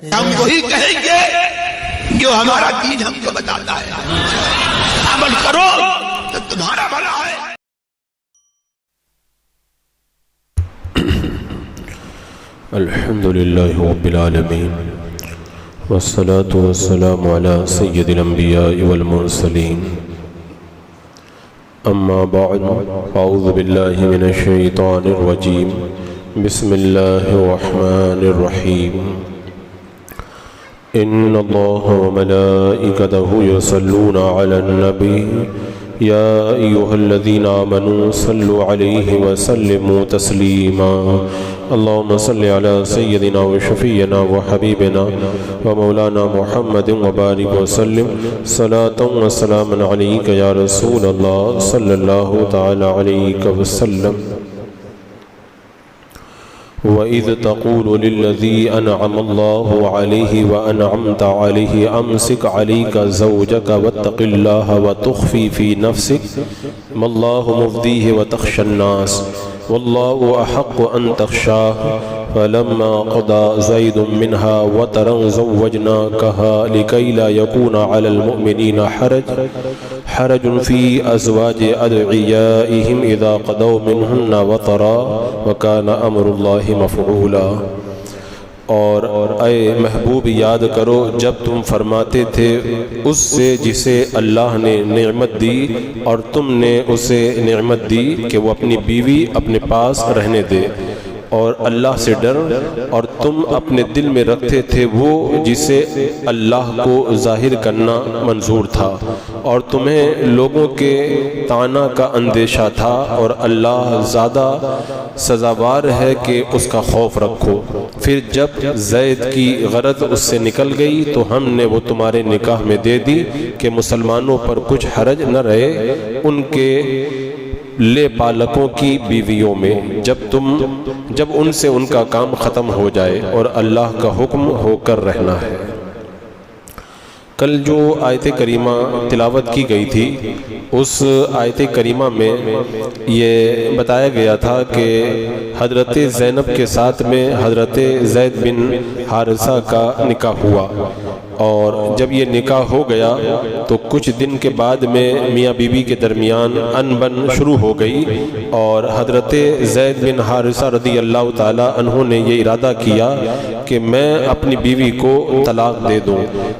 ہم وہی کہیں گے جو ہمارا دین ہم کو بتاتا ہے، عمل کرو تو تمہارا بھلا ہے۔ الحمد للہ رب العالمین والصلاة والسلام على سید الانبیاء والمرسلین، اما بعد اعوذ باللہ من الشیطان الرجیم، بسم اللہ الرحمن الرحیم۔ ان اللہ وملائکتہ یصلون علی النبی یا ایہا الذین آمنوا صلوا علیہ وسلموا تسلیما۔ اللهم صل على سيدنا وشفينا وحبيبنا ومولانا محمد وبارك وسلم صلاة وسلاما عليك يا رسول الله صلى الله تعالى عليك وسلم۔ وَإِذْ تَقُولُ لِلَّذِي أَنْعَمَ اللَّهُ عَلَيْهِ وَأَنْعَمْتَ عَلَيْهِ أَمْسِكْ عَلَيْكَ زَوْجَكَ وَاتَّقِ اللَّهَ وَتُخْفِي فِي نَفْسِكَ مَا اللَّهُ مُبْدِيهِ وَتَخْشَى النَّاسَ وَاللَّهُ أَحَقُّ أَن تَخْشَاهُ فَلَمَّا قَضَى زَيْدٌ مِّنْهَا وَطَرًا زَوَّجْنَاكَهَا لِكَيْ لَا يَكُونَ عَلَى الْمُؤْمِنِينَ حَرَجٌ فِي أَزْوَاجِ أَدْعِيَائِهِمْ إِذَا قَضَوْا مِنْهُنَّ وَطَرًا وَكَانَ أَمْرُ اللَّهِ مَفْعُولًا۔ اور اے محبوب یاد کرو جب تم فرماتے تھے اس سے جسے اللہ نے نعمت دی اور تم نے اسے نعمت دی کہ وہ اپنی بیوی اپنے پاس رہنے دے، اور اللہ سے ڈر، اور تم اپنے دل میں رکھتے تھے وہ جسے اللہ کو ظاہر کرنا منظور تھا، اور تمہیں لوگوں کے طعنہ کا اندیشہ تھا، اور اللہ زیادہ سزاوار ہے کہ اس کا خوف رکھو۔ پھر جب زید کی غرض اس سے نکل گئی تو ہم نے وہ تمہارے نکاح میں دے دی کہ مسلمانوں پر کچھ حرج نہ رہے ان کے لے پالکوں کی بیویوں میں جب ان سے ان کا کام ختم ہو جائے، اور اللہ کا حکم ہو کر رہنا ہے۔ کل جو آیت کریمہ تلاوت کی گئی تھی اس آیت کریمہ میں یہ بتایا گیا تھا کہ حضرت زینب کے ساتھ میں حضرت زید بن حارثہ کا نکاح ہوا، اور جب یہ نکاح ہو گیا تو کچھ دن کے بعد میں میاں بیوی کے درمیان انبن شروع ہو گئی، اور حضرت زید بن حارثہ رضی اللہ تعالی عنہ نے یہ ارادہ کیا کہ میں اپنی بیوی کو طلاق دے دوں۔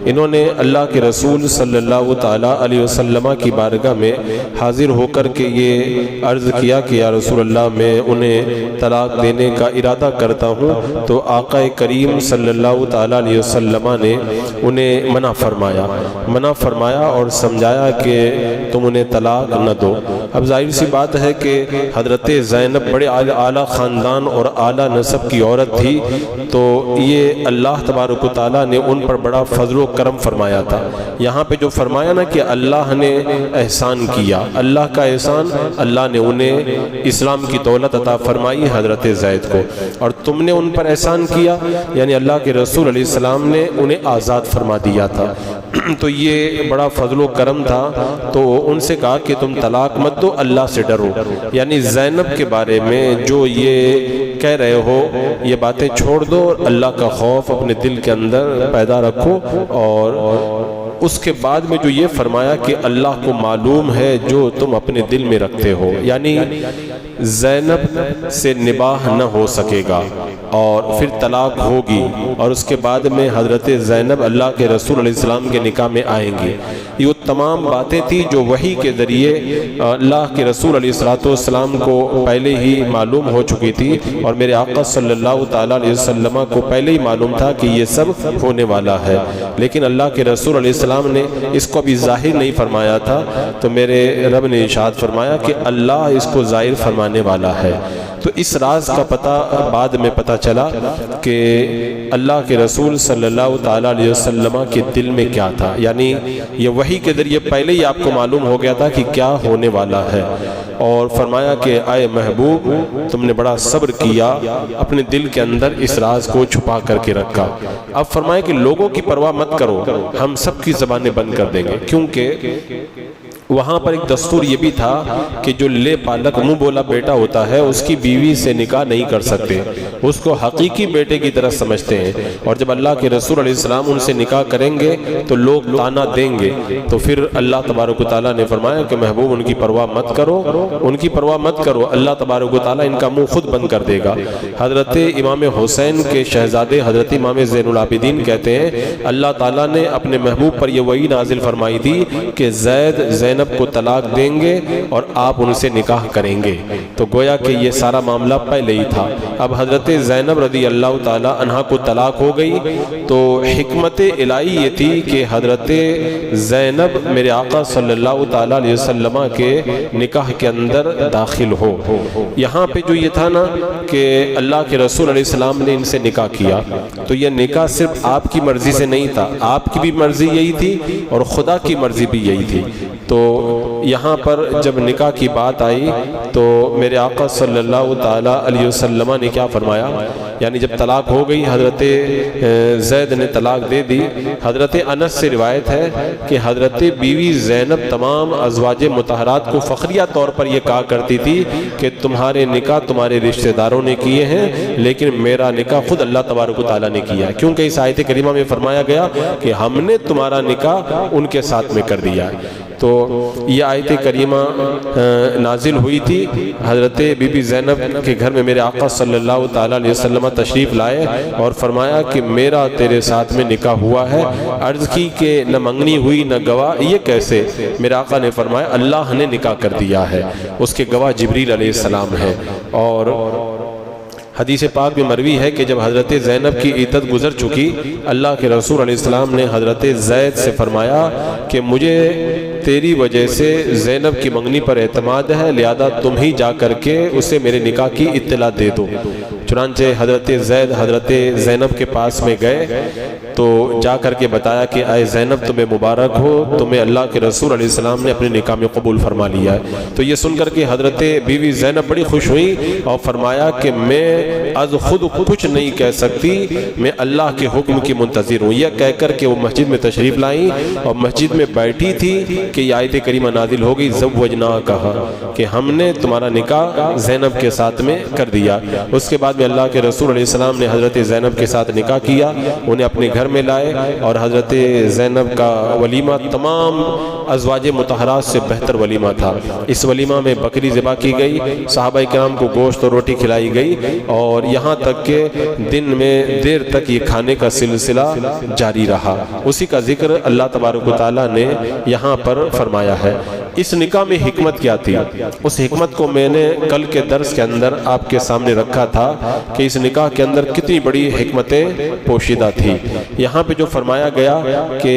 انہوں نے اللہ کے رسول صلی اللہ تعالی علیہ وسلم کی بارگاہ میں حاضر ہو کر کے یہ عرض کیا کہ یا رسول اللہ میں انہیں طلاق دینے کا ارادہ کرتا ہوں، تو آقا کریم صلی اللہ تعالی علیہ وسلم نے انہیں منع فرمایا اور سمجھایا کہ تم انہیں طلاق نہ دو۔ اب ظاہر سی بات ہے کہ حضرت زینب بڑے اعلیٰ خاندان اور اعلیٰ نسب کی عورت تھی، تو یہ اللہ تبارک و تعالیٰ نے ان پر بڑا فضل و کرم فرمایا تھا۔ یہاں پہ جو فرمایا نا کہ اللہ نے احسان کیا، اللہ کا احسان، اللہ نے انہیں اسلام کی دولت عطا فرمائی حضرت زید کو، اور تم نے ان پر احسان کیا یعنی اللہ کے رسول علیہ السلام نے انہیں آزاد فرما دیا تھا، تو یہ بڑا فضل و کرم تھا۔ تو ان سے کہا کہ تم طلاق مت دو، اللہ سے ڈرو، یعنی زینب کے بارے میں جو یہ کہہ رہے ہو یہ باتیں چھوڑ دو، اور اللہ کا خوف اپنے دل کے اندر پیدا رکھو۔ اور اس کے بعد میں جو یہ فرمایا کہ اللہ کو معلوم ہے جو تم اپنے دل میں رکھتے ہو، یعنی زینب سے نباہ نہ ہو سکے گا اور پھر طلاق ہوگی، اور اس کے بعد میں حضرت زینب اللہ کے رسول علیہ السلام کے نکاح میں آئیں گے۔ یہ تمام باتیں تھی جو وحی کے ذریعے اللہ کے رسول علیہ السلام کو پہلے ہی معلوم ہو چکی تھی، اور میرے آقا صلی اللہ تعالیٰ علیہ وسلم کو پہلے ہی معلوم تھا کہ یہ سب ہونے والا ہے، لیکن اللہ کے رسول علیہ السلام نے اس کو ابھی ظاہر نہیں فرمایا تھا، تو میرے رب نے ارشاد فرمایا کہ اللہ اس کو ظاہر فرمانے والا ہے۔ تو اس راز کا پتہ بعد میں پتہ چلا کہ اللہ کے رسول صلی اللہ تعالیٰ علیہ وسلم کے دل میں کیا تھا، یعنی یہ وحی کے ذریعے پہلے ہی آپ کو معلوم ہو گیا تھا کہ کیا ہونے والا ہے، اور فرمایا کہ اے محبوب تم نے بڑا صبر کیا، اپنے دل کے اندر اس راز کو چھپا کر کے رکھا۔ اب فرمایا کہ لوگوں کی پرواہ مت کرو، ہم سب کی زبانیں بند کر دیں گے، کیونکہ وہاں پر ایک دستور یہ بھی تھا کہ جو لے پالک منہ بولا بیٹا ہوتا ہے اس کی بیوی سے نکاح نہیں کر سکتے، اس کو حقیقی بیٹے کی طرح سمجھتے ہیں، اور جب اللہ کے رسول علیہ السلام ان سے نکاح کریں گے تو لوگ طعنہ دیں گے، تو پھر اللہ تبارک و تعالیٰ نے فرمایا کہ محبوب ان کی پرواہ مت کرو، ان کی پرواہ مت کرو، اللہ تبارک و تعالیٰ ان کا منہ خود بند کر دے گا۔ حضرت امام حسین کے شہزادے حضرت امام زین العابدین کہتے ہیں اللہ تعالیٰ نے اپنے محبوب پر یہ وحی نازل فرمائی تھی کہ زید زینب کو طلاق دیں گے اور آپ ان سے نکاح کریں گے، تو گویا کہ یہ سارا معاملہ پہلے ہی تھا۔ اب حضرت زینب رضی اللہ تعالی عنہا کو طلاق ہو گئی، تو حکمت الہی یہ تھی کہ حضرت زینب میرے آقا صلی اللہ تعالی علیہ وسلم کے نکاح کے اندر داخل ہو۔ یہاں پہ جو یہ تھا نا کہ اللہ کے رسول علیہ السلام نے ان سے نکاح کیا، تو یہ نکاح صرف آپ کی مرضی سے نہیں تھا، آپ کی بھی مرضی یہی تھی اور خدا کی مرضی بھی یہی تھی۔ تو یہاں پر جب نکاح کی بات آئی تو میرے آقا صلی اللہ تعالی علیہ وسلم نے کیا فرمایا، یعنی جب طلاق ہو گئی حضرت زید نے طلاق دے دی۔ حضرت انس سے روایت ہے کہ حضرت بیوی زینب تمام ازواج مطہرات کو فخریہ طور پر یہ کہا کرتی تھی کہ تمہارے نکاح تمہارے رشتہ داروں نے کیے ہیں لیکن میرا نکاح خود اللہ تبارک و تعالیٰ نے کیا ہے، کیونکہ اس آیت کریمہ میں فرمایا گیا کہ ہم نے تمہارا نکاح ان کے ساتھ میں کر دیا ہے۔ تو یہ آیت کریمہ نازل ہوئی تھی، حضرت بی بی زینب کے گھر میں میرے آقا صلی اللہ تعالی علیہ وسلم تشریف لائے اور فرمایا کہ میرا تیرے ساتھ میں نکاح ہوا ہے۔ عرض کی کہ نہ منگنی ہوئی نہ گواہ، یہ کیسے؟ میرے آقا نے فرمایا اللہ نے نکاح کر دیا ہے، اس کے گواہ جبریل علیہ السلام ہے۔ اور حدیث پاک میں مروی ہے کہ جب حضرت زینب کی عدت گزر چکی، اللہ کے رسول علیہ السلام نے حضرت زید سے فرمایا کہ مجھے تیری وجہ سے زینب کی منگنی پر اعتماد ہے، لہذا تم ہی جا کر کے اسے میرے نکاح کی اطلاع دے دو۔ چنانچہ حضرت زید حضرت زینب کے پاس میں گئے تو جا کر کے بتایا کہ اے زینب تمہیں مبارک ہو، تمہیں اللہ کے رسول علیہ السلام نے اپنے نکاح میں قبول فرما لیا ہے۔ تو یہ سن کر کے حضرت بیوی زینب بڑی خوش ہوئی اور فرمایا کہ میں از خود کچھ نہیں کہہ سکتی، میں اللہ کے حکم کی منتظر ہوں۔ یہ کہہ کر کے وہ مسجد میں تشریف لائیں اور مسجد میں بیٹھی تھی کہ یہ آیت کریمہ نازل ہو گئی، زوجنا کہا کہ ہم نے تمہارا نکاح زینب کے ساتھ میں کر دیا۔ اس کے بعد میں اللہ کے رسول علیہ السلام نے حضرت زینب کے ساتھ نکاح کیا، انہیں اپنے گھر میں لائے اور حضرت زینب کا ولیمہ تمام ازواج مطہرات سے بہتر ولیمہ تھا۔ اس ولیمہ میں بکری ذبح کی گئی، صحابہ کرام کو گوشت اور روٹی کھلائی گئی، اور یہاں تک کہ دن میں دیر تک یہ کھانے کا سلسلہ جاری رہا۔ اسی کا ذکر اللہ تبارک و تعالیٰ نے یہاں پر فرمایا ہے۔ اس نکاح میں حکمت کیا تھی؟ اس حکمت کو میں نے کل کے درس کے اندر آپ کے سامنے رکھا تھا کہ اس نکاح کے اندر کتنی بڑی حکمتیں پوشیدہ تھی۔ یہاں پہ جو فرمایا گیا کہ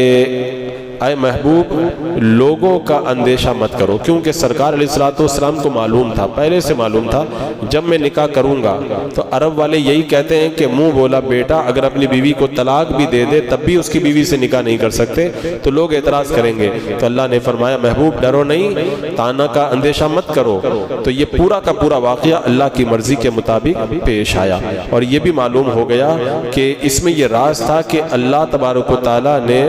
اے محبوب لوگوں کا اندیشہ مت کرو، کیونکہ سرکار علیہ السلام کو معلوم تھا، پہلے سے معلوم تھا جب میں نکاح کروں گا تو عرب والے یہی کہتے ہیں کہ منہ بولا بیٹا اگر اپنی بیوی کو طلاق بھی دے دے تب بھی اس کی بیوی سے نکاح نہیں کر سکتے، تو لوگ اعتراض کریں گے۔ تو اللہ نے فرمایا محبوب ڈرو نہیں، طعنہ کا اندیشہ مت کرو۔ تو یہ پورا کا پورا واقعہ اللہ کی مرضی کے مطابق پیش آیا، اور یہ بھی معلوم ہو گیا کہ اس میں یہ راز تھا کہ اللہ تبارک و تعالیٰ نے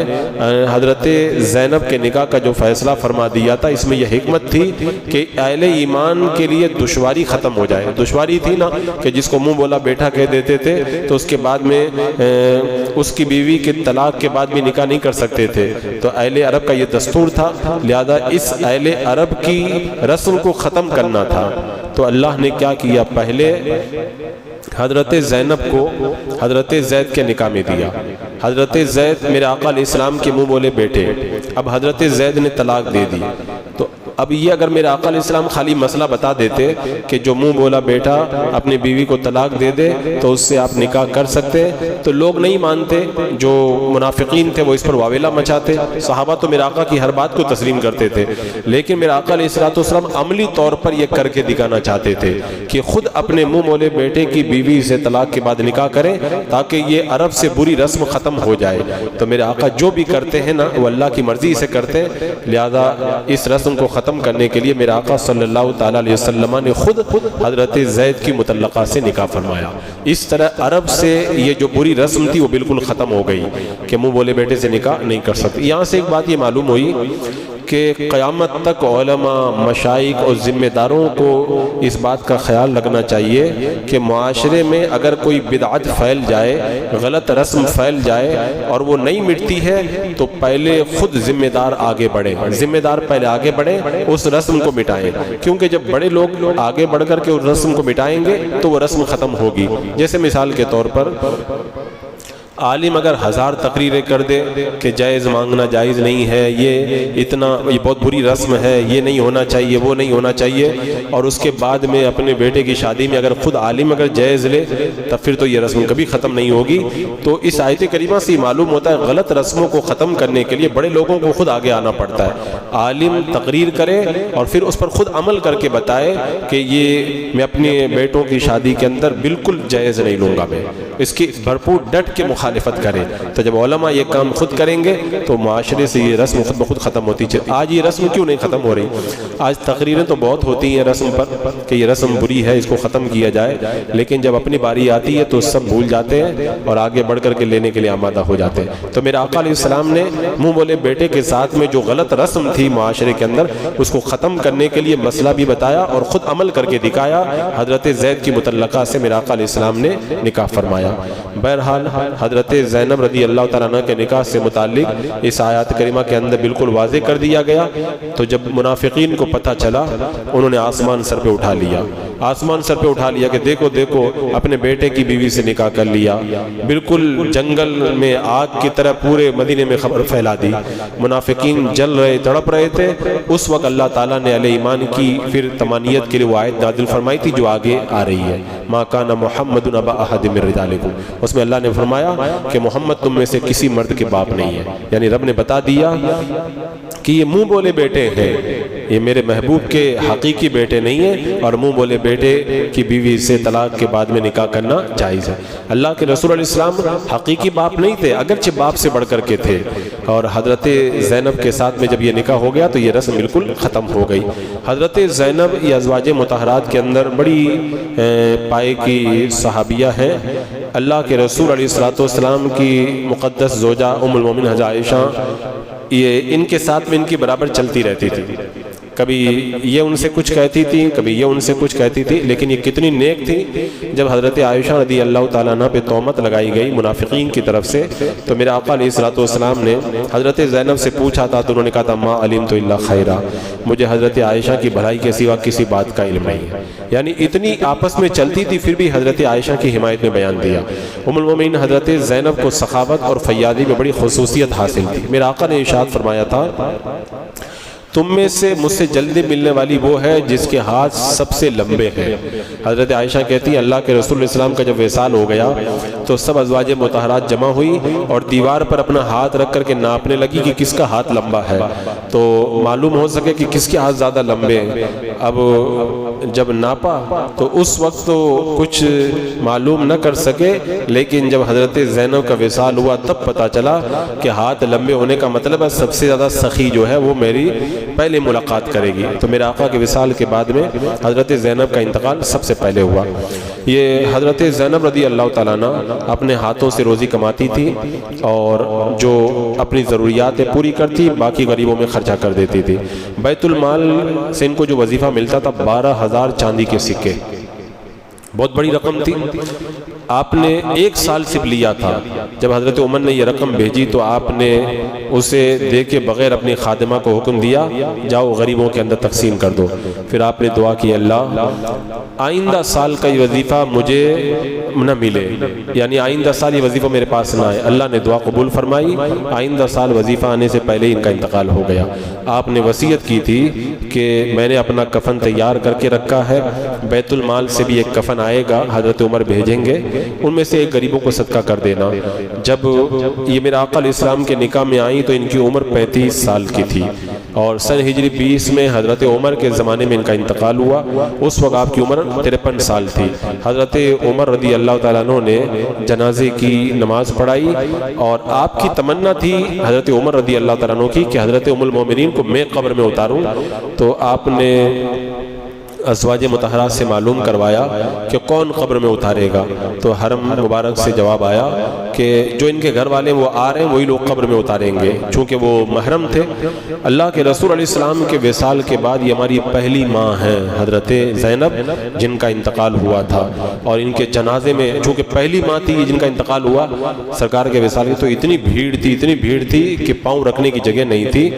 حضرت زینب کے نکاح کا جو فیصلہ فرما دیا تھا، اس میں یہ حکمت تھی کہ اہل ایمان کے لیے دشواری ختم ہو جائے۔ دشواری تھی نا کہ جس کو منہ بولا بیٹا کہہ دیتے تھے تو اس کے بعد میں اس کی بیوی کے طلاق کے بعد بھی نکاح نہیں کر سکتے تھے، تو اہل عرب کا یہ دستور تھا، لہذا اس اہل عرب کی رسم کو ختم کرنا تھا۔ تو اللہ نے کیا کیا، پہلے حضرت زینب کو حضرت زید کے نکاح میں دیا۔ حضرت زید میرے آقا علیہ السلام کے منہ بولے بیٹے، اب حضرت زید نے طلاق دے دی۔ تو اب یہ اگر میرے آقا علیہ السلام خالی مسئلہ بتا دیتے کہ جو منہ بولا بیٹا اپنی بیوی کو طلاق دے دے تو اس سے آپ نکاح کر سکتے، تو لوگ نہیں مانتے، جو منافقین تھے وہ اس پر واویلا مچاتے، صحابہ تو میرے آقا کی ہر بات کو تسلیم کرتے تھے، لیکن میرے آقا علیہ السلام عملی طور پر یہ کر کے دکھانا چاہتے تھے کہ خود اپنے منہ بولے بیٹے کی بیوی سے طلاق کے بعد نکاح کریں تاکہ یہ عرب سے بری رسم ختم ہو جائے۔ تو میرے آقا جو بھی کرتے ہیں نا وہ اللہ کی مرضی سے کرتے، لہذا اس رسم کو ختم کرنے کے لیے میرے آقا صلی اللہ تعالی علیہ وسلم نے خود حضرت زید کی مطلقہ سے نکاح فرمایا۔ اس طرح عرب سے یہ جو بری رسم تھی وہ بالکل ختم ہو گئی کہ منہ بولے بیٹے سے نکاح نہیں کر سکتے۔ یہاں سے ایک بات یہ معلوم ہوئی کہ قیامت تک علماء، مشائخ اور ذمہ داروں کو اس بات کا خیال رکھنا چاہیے کہ معاشرے میں اگر کوئی بدعت پھیل جائے، غلط رسم پھیل جائے اور وہ نہیں مٹتی ہے تو پہلے خود ذمہ دار آگے بڑھیں، ذمہ دار پہلے آگے بڑھیں، اس رسم کو مٹائیں، کیونکہ جب بڑے لوگ آگے بڑھ کر کے اس رسم کو مٹائیں گے تو وہ رسم ختم ہوگی۔ جیسے مثال کے طور پر عالم اگر 1000 تقریریں کر دے کہ جائز مانگنا جائز نہیں ہے، یہ بہت بری رسم ہے، یہ نہیں ہونا چاہیے، وہ نہیں ہونا چاہیے، اور اس کے بعد میں اپنے بیٹے کی شادی میں اگر خود عالم اگر جائز لے تب پھر تو یہ رسم کبھی ختم نہیں ہوگی۔ تو اس آیت کریمہ سے معلوم ہوتا ہے غلط رسموں کو ختم کرنے کے لیے بڑے لوگوں کو خود آگے آنا پڑتا ہے۔ عالم تقریر کرے اور پھر اس پر خود عمل کر کے بتائے کہ یہ میں اپنے بیٹوں کی شادی کے اندر بالکل جائز نہیں لوں گا، میں اس کی بھرپور ڈٹ کے مخالفت کرے۔ تو جب علماء یہ کام خود کریں گے تو معاشرے سے یہ رسم خود بخود ختم ہوتی ہے۔ آج یہ رسم کیوں نہیں ختم ہو رہی؟ آج تقریریں تو بہت ہوتی ہیں رسم پر کہ یہ رسم بری ہے، اس کو ختم کیا جائے، لیکن جب اپنی باری آتی ہے تو سب بھول جاتے ہیں اور آگے بڑھ کر کے لینے کے لیے آمادہ ہو جاتے ہیں۔ تو میرے آقا علیہ السلام نے منہ بولے بیٹے کے ساتھ میں جو غلط رسم تھی معاشرے کے اندر اس کو ختم کرنے کے لیے مسئلہ بھی بتایا اور خود عمل کر کے دکھایا۔ حضرت زید کی متعلقہ سے میرے آقا علیہ السلام نے نکاح فرمایا۔ بہرحال حضرت زینب رضی اللہ تعالیٰ عنہ کے نکاح سے متعلق اس آیات کریمہ کے اندر بالکل واضح کر دیا گیا۔ تو جب منافقین کو پتہ چلا انہوں نے آسمان سر پہ اٹھا لیا، آسمان سر پہ اٹھا لیا کہ دیکھو دیکھو اپنے بیٹے کی بیوی سے نکاح کر لیا، بالکل جنگل میں آگ کی طرح پورے مدینے میں خبر پھیلا دی۔ منافقین جل رہے، تڑپ رہے تھے۔ اس وقت اللہ تعالیٰ نے اہل ایمان کی پھر تمانیت کے لیے وہ آیت نازل فرمائی تھی جو آگے آ رہی ہے، ما کان محمد ابا احد من رجالکم۔ اس میں اللہ نے فرمایا کہ محمد تم میں سے کسی مرد کے باپ نہیں ہے، یعنی رب نے بتا دیا کہ یہ منہ بولے بیٹے ہیں، یہ میرے محبوب کے حقیقی بیٹے نہیں ہیں، اور منہ بولے بیٹے کی بیوی سے طلاق کے بعد میں نکاح کرنا جائز ہے۔ اللہ کے رسول علیہ السلام حقیقی باپ نہیں تھے، اگرچہ باپ سے بڑھ کر کے تھے، اور حضرت زینب کے ساتھ میں جب یہ نکاح ہو گیا تو یہ رسم بالکل ختم ہو گئی۔ حضرت زینب یہ ازواج مطہرات کے اندر بڑی پائے کی صحابیہ ہے۔ اللہ کے رسول علیہ السلام کی مقدس زوجہ ام المومنین حضرت عائشہ یہ ان کے ساتھ میں ان کی برابر چلتی رہتی تھی، کبھی یہ ان سے کچھ کہتی تھی، کبھی یہ ان سے کچھ کہتی تھی، لیکن یہ کتنی نیک تھی۔ جب حضرت عائشہ رضی اللہ تعالیٰ عنہ پہ تہمت لگائی گئی منافقین کی طرف سے تو میرے آقا علیہ السلام نے حضرت زینب سے پوچھا تھا تو انہوں نے کہا تھا ما علمت الا خیرا، مجھے حضرت عائشہ کی بھلائی کے سوا کسی بات کا علم نہیں ہے۔ یعنی اتنی آپس میں چلتی تھی پھر بھی حضرت عائشہ کی حمایت میں بیان دیا۔ ام المومنین حضرت زینب کو سخاوت اور فیاضی میں بڑی خصوصیت حاصل تھی۔ میرے آقا نے ارشاد فرمایا تھا تم میں سے مجھ سے جلدی ملنے والی وہ ہے جس کے ہاتھ سب سے لمبے ہیں۔ حضرت عائشہ کہتی ہیں اللہ کے رسول علیہ السلام کا جب وصال ہو گیا تو سب ازواج مطہرات جمع ہوئی اور دیوار پر اپنا ہاتھ رکھ کر کے ناپنے لگی کہ کس کا ہاتھ لمبا ہے، تو معلوم ہو سکے کہ کس کے ہاتھ زیادہ لمبے ہیں۔ اب جب ناپا تو اس وقت تو کچھ معلوم نہ کر سکے، لیکن جب حضرت زینب کا وصال ہوا تب پتہ چلا کہ ہاتھ لمبے ہونے کا مطلب ہے سب سے زیادہ سخی جو ہے وہ میری پہلے ملاقات کرے گی۔ تو میرے آقا کے وصال کے بعد میں حضرت زینب کا انتقال سب سے پہلے ہوا۔ یہ حضرت زینب رضی اللہ تعالیٰ عنہ اپنے ہاتھوں سے روزی کماتی تھی اور جو اپنی ضروریات پوری کرتی باقی غریبوں میں خرچہ کر دیتی تھی۔ بیت المال سے ان کو جو وظیفہ ملتا تھا 12,000 چاندی کے سکے، بہت بڑی رقم تھی۔ آپ نے 1 سال صرف لیا تھا۔ جب حضرت عمر نے یہ رقم بھیجی تو آپ نے اسے دے کے بغیر اپنی خادمہ کو حکم دیا جاؤ غریبوں کے اندر تقسیم کر دو۔ پھر آپ نے دعا کی اللہ آئندہ سال کا یہ وظیفہ مجھے نہ ملے، یعنی آئندہ سال یہ وظیفہ میرے پاس نہ آئے۔ اللہ نے دعا قبول فرمائی، آئندہ سال وظیفہ آنے سے پہلے ہی ان کا انتقال ہو گیا۔ آپ نے وصیت کی تھی کہ میں نے اپنا کفن تیار کر کے رکھا ہے، بیت المال سے بھی ایک کفن آئے گا، حضرت عمر بھیجیں گے، ان میں سے ایک غریبوں کو صدقہ کر دینا۔ جب یہ میرے آقا علیہ السلام کے نکاح میں آئی تو ان کی عمر 35 سال کی تھی، اور سن ہجری 20 میں حضرت عمر کے زمانے میں ان کا انتقال ہوا۔ اس وقت آپ کی عمر 53 سال تھی۔ حضرت عمر رضی اللہ تعالیٰ عنہ نے جنازے کی نماز پڑھائی اور آپ کی تمنا تھی حضرت عمر رضی اللہ تعالیٰ عنہ کی کہ حضرت ام المومنین کو میں قبر میں اتاروں، تو آپ نے ازواج مطہرات سے معلوم کروایا کہ کون قبر میں اتارے گا، تو حرم مبارک سے جواب آیا کہ جو ان کے گھر والے وہ آ رہے ہیں وہی لوگ قبر میں اتاریں گے، چونکہ وہ محرم تھے۔ اللہ کے رسول علیہ السلام کے وصال کے بعد یہ ہماری پہلی ماں ہیں حضرت زینب جن کا انتقال ہوا تھا، اور ان کے جنازے میں چونکہ پہلی ماں تھی جن کا انتقال ہوا سرکار کے وصال کی، تو اتنی بھیڑ تھی کہ پاؤں رکھنے کی جگہ نہیں تھی،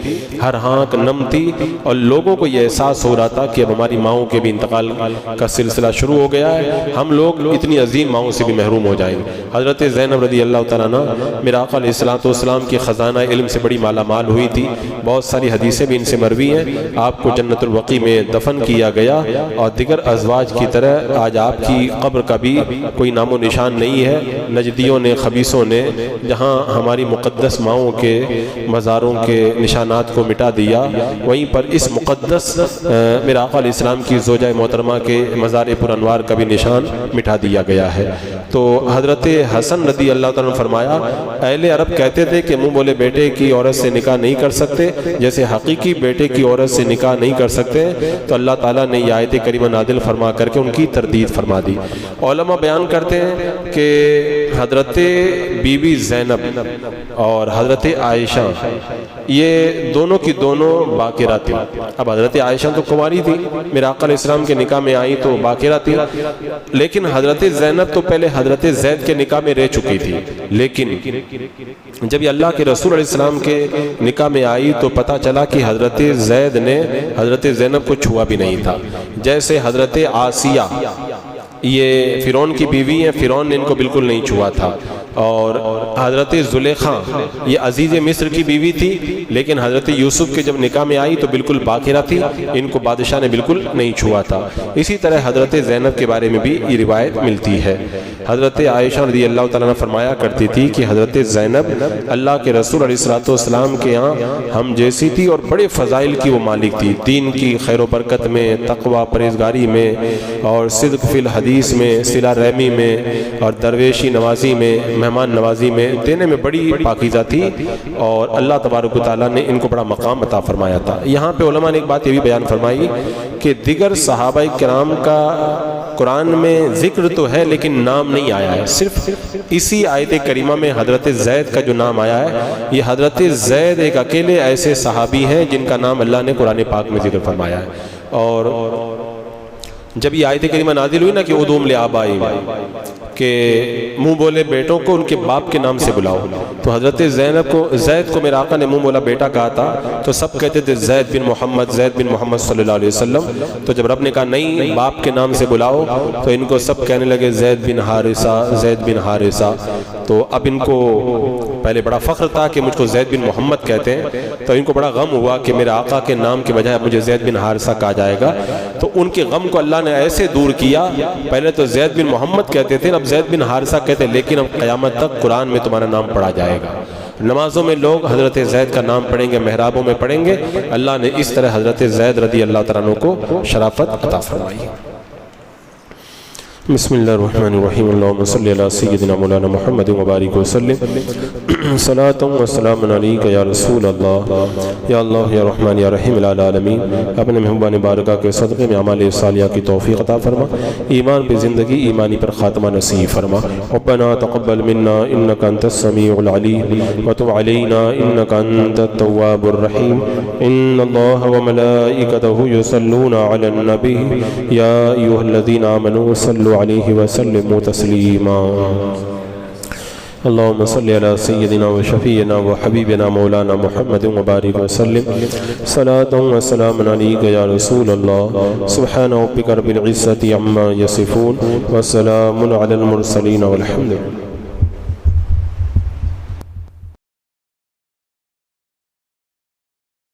ہر ہانک نم تھی، اور لوگوں کو یہ احساس ہو رہا تھا کہ اب ہماری ماؤں کے بھی انتقال کا سلسلہ شروع ہو گیا ہے، ہم لوگ اتنی عظیم ماؤں سے بھی محروم ہو جائیں گے۔ حضرت زینب رضی اللہ تعالیٰ عنہ میرے آقا علیہ السلام کی خزانہ علم سے بڑی مالا مال ہوئی تھی، بہت ساری حدیثیں بھی ان سے مروی ہیں۔ آپ کو جنت البقیع میں دفن کیا گیا، اور دیگر ازواج کی طرح آج آپ کی قبر کا بھی کوئی نام و نشان نہیں ہے۔ نجدیوں نے، خبیثوں نے جہاں ہماری مقدس ماؤں کے مزاروں کے نشانات کو مٹا دیا، وہیں پر اس مقدس میرے آقا علیہ السلام کی زوجہ محترمہ کے مزار پر انوار کا بھی نشان مٹا دیا گیا ہے۔ تو حضرت حسن رضی اللہ تعالیٰ نے فرمایا اہل عرب کہتے تھے کہ منہ بولے بیٹے کی عورت سے نکاح نہیں کر سکتے، جیسے حقیقی بیٹے کی عورت سے نکاح نہیں کر سکتے، تو اللہ تعالیٰ نے یہ آیت کریمہ نازل فرما کر کے ان کی تردید فرما دی۔ علماء بیان کرتے ہیں کہ حضرت بی بی زینب اور حضرت عائشہ یہ دونوں کی دونوں باقرہ تھی۔ اب حضرت عائشہ تو کنواری تھی، میرے آقا علیہ السلام کے نکاح میں آئی تو باقرہ تھی، لیکن حضرت زینب تو پہلے حضرت زید کے نکاح میں رہ چکی تھی، لیکن جب یہ اللہ کے رسول علیہ السلام کے نکاح میں آئی تو پتہ چلا کہ حضرت زید نے حضرت زینب کو چھوا بھی نہیں تھا۔ جیسے حضرت آسیہ یہ فرعون کی بیوی ہیں، فرعون نے ان کو بالکل نہیں چھوا تھا، اور حضرت زلیخا یہ عزیز مصر کی بیوی تھی، لیکن حضرت یوسف کے جب نکاح میں آئی تو بالکل باقرہ تھی، ان کو بادشاہ نے بالکل نہیں چھوا تھا۔ اسی طرح حضرت زینب کے بارے میں بھی یہ روایت ملتی ہے۔ حضرت عائشہ رضی اللہ تعالیٰ عنہ فرمایا کرتی تھی کہ حضرت زینب اللہ کے رسول علیہ السلام کے ہاں ہم جیسی تھی، اور بڑے فضائل کی وہ مالک تھی، دین کی خیر و برکت میں، تقوی پرہیزگاری میں، اور صدق فی الحدیث میں، صلہ رحمی میں، اور درویشی نوازی میں، مہمان نوازی میں، دینے میں بڑی پاکیزہ تھی، اور اللہ تبارک و تعالیٰ نے ان کو بڑا مقام عطا فرمایا تھا۔ یہاں پہ علماء نے ایک بات یہ بھی بیان فرمائی کہ دیگر صحابہ کرام کا قرآن میں ذکر تو ہے لیکن نام نہیں آیا ہے، صرف اسی آیت کریمہ میں حضرت زید کا جو نام آیا ہے، یہ حضرت زید ایک اکیلے ایسے صحابی ہیں جن کا نام اللہ نے قرآن پاک میں ذکر فرمایا ہے۔ اور جب یہ آیت کریمہ نازل ہوئی نا کہ ادعوا لآبائہم، کہ منہ بولے بیٹوں کو ان کے باپ کے نام سے بلاؤ، تو حضرت زید کو میرے آقا نے منہ بولا بیٹا کہا تھا، تو سب کہتے تھے زید بن محمد صلی اللہ علیہ وسلم۔ تو جب رب نے کہا نہیں باپ کے نام سے بلاؤ، تو ان کو سب کہنے لگے زید بن حارثہ۔ تو اب ان کو پہلے بڑا فخر تھا کہ مجھ کو زید بن محمد کہتے ہیں، تو ان کو بڑا غم ہوا کہ میرے آقا کے نام کے بجائے مجھے زید بن حارثہ کہا جائے گا۔ تو ان کے غم کو اللہ نے ایسے دور کیا، پہلے تو زید بن محمد کہتے تھے، اب زید بن حارثہ کہتے، لیکن اب قیامت تک قرآن میں تمہارا نام پڑھا جائے گا، نمازوں میں لوگ حضرت زید کا نام پڑھیں گے، محرابوں میں پڑھیں گے۔ اللہ نے اس طرح حضرت زید رضی اللہ تعالیٰ عنہ کو شرافت عطا فرمائی۔ بسم اللہ الرحمن الرحیم، اللہم صلی علی سیدنا مولانا محمد وبارک وسلم، صلاۃ و سلام علیک یا رسول اللہ، یا اللہ یا رحمان یا رحیم العالمین۔ اپنے محبوبان بارگاہ کے صدقے میں اعمال صالحہ کی توفیق عطا فرما، ایمان پہ زندگی، ایمانی پر خاتمہ نصیب فرما۔ ربنا تقبل منا انک انت السمیع العلیم وتب علینا انک انت التواب الرحیم۔ ان اللہ وملائکتہ یصلون علی النبی یا ایھا الذین آمنوا صلوا علیہ وسلم تسلیما۔ اللہم صلی علی سیدنا و شفیعنا و حبیبنا مولانا محمد وبارک وسلم، صلاۃ و سلام علیک یا رسول اللہ۔ سبحان ربک رب العزۃ عما یصفون، وسلام علی المرسلین، والحمد للہ۔